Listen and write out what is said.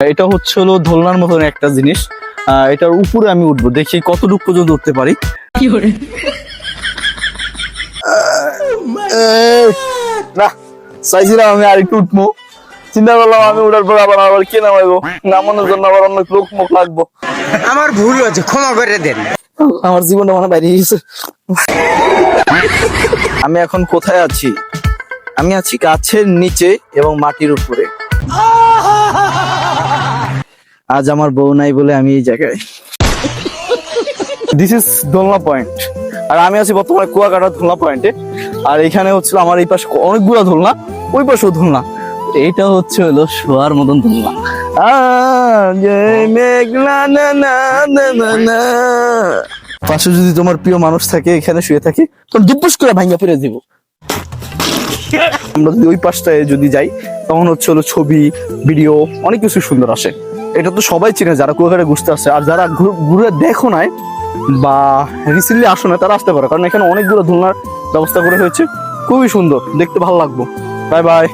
এটা হচ্ছে হলো দোলনার মতন একটা জিনিস, এটার উপরে আমি উঠবো, দেখি কতটুকু পর্যন্ত উঠতে পারি। না চাইছিলাম আমি আর একটু উঠবো, চিন্তা করলাম আমি ওঠার পর আবার কে নামাইবো, নামানোর জন্য আবার অনেক লোক মুখ লাগবো। আমার ভুল হয়েছে, ক্ষমা করে দেন। আমার জীবনটা মানে বাইরে গেছে। আমি এখন কোথায় আছি? আমি আছি গাছের নিচে এবং মাটির উপরে। আজ আমার বউ নাই বলে আমি এই জায়গায়। দিস ইজ দোলনা পয়েন্ট, আর আমি আছি বর্তমানে কুয়াকাটা দোলনা পয়েন্টে। আর এখানে হচ্ছিল আমার এই পাশে অনেকগুলো দোলনা, ওই পাশেও দোলনা। এইটা হচ্ছে হলো শোয়ার মতন দোলনা। পাশে যদি তোমার প্রিয় মানুষ থাকে, এখানে শুয়ে থাকে, তখন দুপুস করে ভাঙ্গা ফিরে দিব। আমরা যদি ওই পাশটায় যদি যাই, তখন হচ্ছে হলো ছবি ভিডিও অনেক কিছু সুন্দর আসে। এটা তো সবাই চিনে যারা কুয়াকাটা ঘুরতে আসছে, আর যারা ঘুরে দেখো নাই বা রিসেন্টলি আসো না তারা আসতে পারে, কারণ এখানে অনেকগুলো দোলনার ব্যবস্থা করে হয়েছে, খুবই সুন্দর, দেখতে ভালো লাগবে। Bye bye.